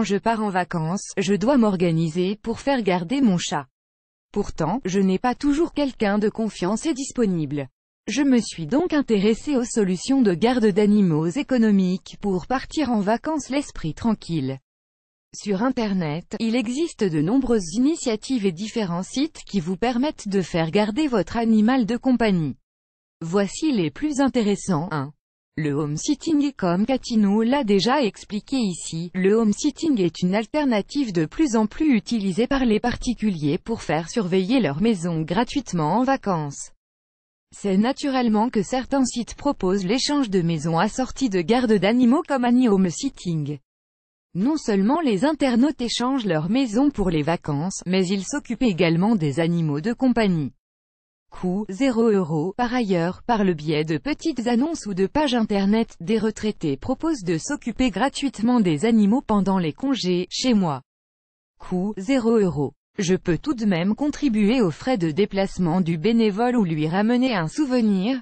Quand je pars en vacances, je dois m'organiser pour faire garder mon chat. Pourtant, je n'ai pas toujours quelqu'un de confiance et disponible. Je me suis donc intéressé aux solutions de garde d'animaux économiques pour partir en vacances l'esprit tranquille. Sur Internet, il existe de nombreuses initiatives et différents sites qui vous permettent de faire garder votre animal de compagnie. Voici les plus intéressants. 1. Le home-sitting. Comme Catino l'a déjà expliqué ici, le home-sitting est une alternative de plus en plus utilisée par les particuliers pour faire surveiller leur maison gratuitement en vacances. C'est naturellement que certains sites proposent l'échange de maisons assorties de garde d'animaux comme Annie Home Sitting. Non seulement les internautes échangent leur maison pour les vacances, mais ils s'occupent également des animaux de compagnie. Coût, 0 €. Par ailleurs, par le biais de petites annonces ou de pages internet, des retraités proposent de s'occuper gratuitement des animaux pendant les congés, chez moi. Coût, 0 €. Je peux tout de même contribuer aux frais de déplacement du bénévole ou lui ramener un souvenir.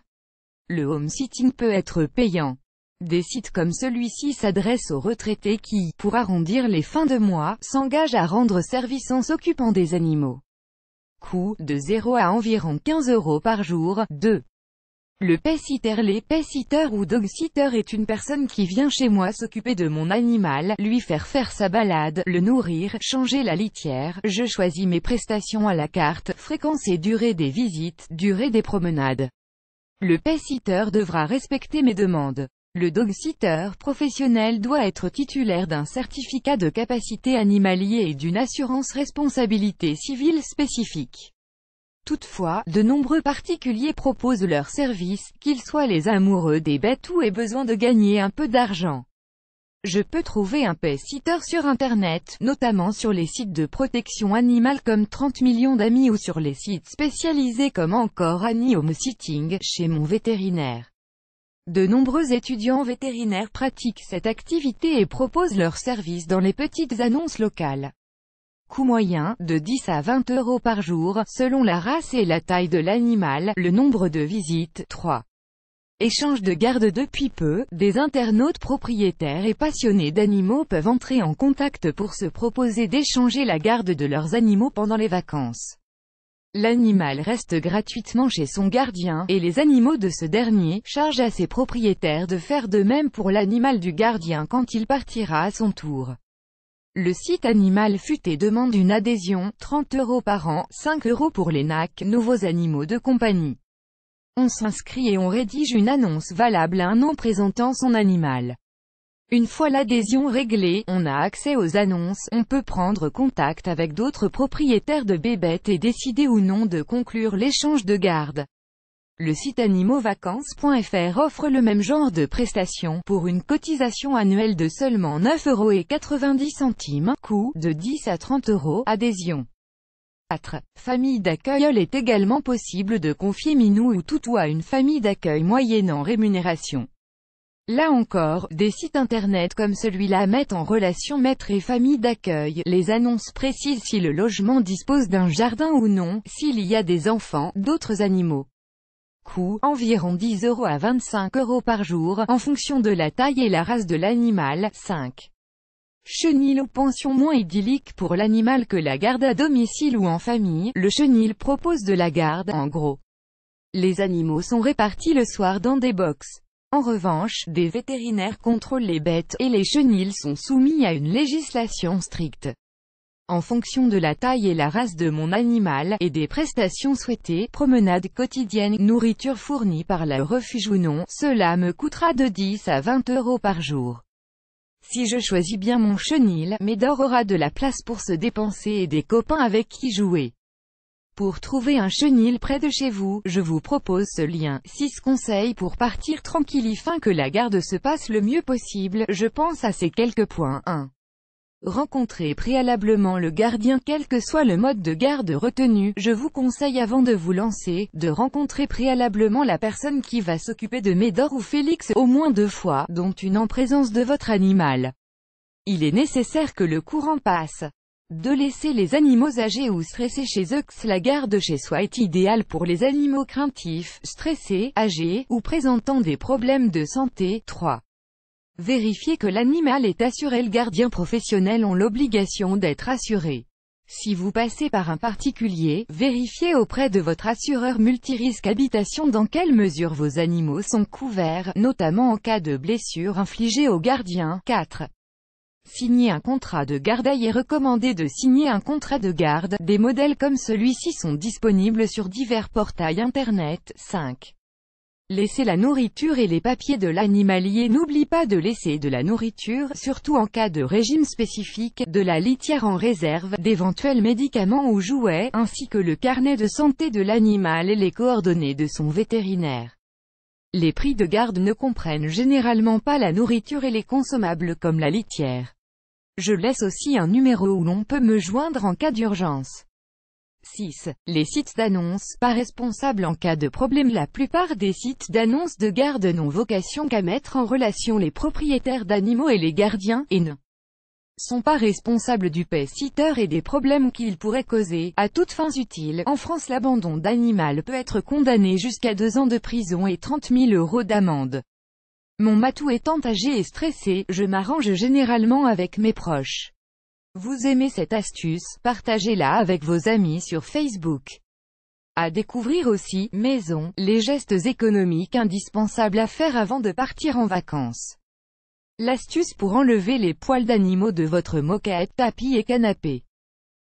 Le home-sitting peut être payant. Des sites comme celui-ci s'adressent aux retraités qui, pour arrondir les fins de mois, s'engagent à rendre service en s'occupant des animaux. Coût, de 0 à environ 15 € par jour. 2. Le pet-sitter. Les pet-sitters ou dog-sitter est une personne qui vient chez moi s'occuper de mon animal, lui faire sa balade, le nourrir, changer la litière. Je choisis mes prestations à la carte, fréquence et durée des visites, durée des promenades. Le pet-sitter devra respecter mes demandes. Le dog-sitter professionnel doit être titulaire d'un certificat de capacité animalier et d'une assurance responsabilité civile spécifique. Toutefois, de nombreux particuliers proposent leurs services, qu'ils soient les amoureux des bêtes ou aient besoin de gagner un peu d'argent. Je peux trouver un pet-sitter sur Internet, notamment sur les sites de protection animale comme 30 millions d'amis ou sur les sites spécialisés comme encore Annie Home Sitting, chez mon vétérinaire. De nombreux étudiants vétérinaires pratiquent cette activité et proposent leurs services dans les petites annonces locales. Coût moyen, de 10 à 20 € par jour, selon la race et la taille de l'animal, le nombre de visites. 3. Échange de garde. Depuis peu, des internautes propriétaires et passionnés d'animaux peuvent entrer en contact pour se proposer d'échanger la garde de leurs animaux pendant les vacances. L'animal reste gratuitement chez son gardien, et les animaux de ce dernier chargent à ses propriétaires de faire de même pour l'animal du gardien quand il partira à son tour. Le site Animal Futé demande une adhésion, 30 € par an, 5 € pour les NAC, nouveaux animaux de compagnie. On s'inscrit et on rédige une annonce valable 1 an présentant son animal. Une fois l'adhésion réglée, on a accès aux annonces, on peut prendre contact avec d'autres propriétaires de bébêtes et décider ou non de conclure l'échange de garde. Le site animauxvacances.fr offre le même genre de prestations, pour une cotisation annuelle de seulement 9,90 €, coût, de 10 à 30 €, adhésion. 4. Famille d'accueil. Il est également possible de confier minou ou toutou à une famille d'accueil moyennant rémunération. Là encore, des sites internet comme celui-là mettent en relation maître et famille d'accueil. Les annonces précisent si le logement dispose d'un jardin ou non, s'il y a des enfants, d'autres animaux. Coût, environ 10 € à 25 € par jour, en fonction de la taille et la race de l'animal. 5. Chenil ou pension. Moins idyllique pour l'animal que la garde à domicile ou en famille, le chenil propose de la garde, en gros. Les animaux sont répartis le soir dans des box. En revanche, des vétérinaires contrôlent les bêtes, et les chenils sont soumis à une législation stricte. En fonction de la taille et la race de mon animal, et des prestations souhaitées, promenade quotidienne, nourriture fournie par le refuge ou non, cela me coûtera de 10 à 20 € par jour. Si je choisis bien mon chenil, Médor aura de la place pour se dépenser et des copains avec qui jouer. Pour trouver un chenil près de chez vous, je vous propose ce lien. 6 conseils pour partir tranquille afin que la garde se passe le mieux possible. Je pense à ces quelques points. 1. Rencontrez préalablement le gardien. Quel que soit le mode de garde retenu, je vous conseille avant de vous lancer, de rencontrer préalablement la personne qui va s'occuper de Médor ou Félix au moins 2 fois, dont une en présence de votre animal. Il est nécessaire que le courant passe. De laisser les animaux âgés ou stressés chez eux. La garde chez soi est idéale pour les animaux craintifs, stressés, âgés, ou présentant des problèmes de santé. 3. Vérifiez que l'animal est assuré. Les gardiens professionnels ont l'obligation d'être assurés. Si vous passez par un particulier, vérifiez auprès de votre assureur multirisque habitation dans quelle mesure vos animaux sont couverts, notamment en cas de blessure infligée aux gardiens. 4. Signer un contrat de garde. Il est recommandé de signer un contrat de garde. Des modèles comme celui-ci sont disponibles sur divers portails internet. 5. Laissez la nourriture et les papiers de l'animalier. N'oublie pas de laisser de la nourriture, surtout en cas de régime spécifique, de la litière en réserve, d'éventuels médicaments ou jouets, ainsi que le carnet de santé de l'animal et les coordonnées de son vétérinaire. Les prix de garde ne comprennent généralement pas la nourriture et les consommables comme la litière. Je laisse aussi un numéro où l'on peut me joindre en cas d'urgence. 6. Les sites d'annonces, pas responsables en cas de problème. La plupart des sites d'annonces de garde n'ont vocation qu'à mettre en relation les propriétaires d'animaux et les gardiens, et ne sont pas responsables du pet-sitter et des problèmes qu'il pourrait causer. À toutes fins utiles, en France l'abandon d'animal peut être condamné jusqu'à 2 ans de prison et 30 000 € d'amende. Mon matou étant âgé et stressé, je m'arrange généralement avec mes proches. Vous aimez cette astuce, partagez-la avec vos amis sur Facebook. À découvrir aussi, maison, les gestes économiques indispensables à faire avant de partir en vacances. L'astuce pour enlever les poils d'animaux de votre moquette, tapis et canapé.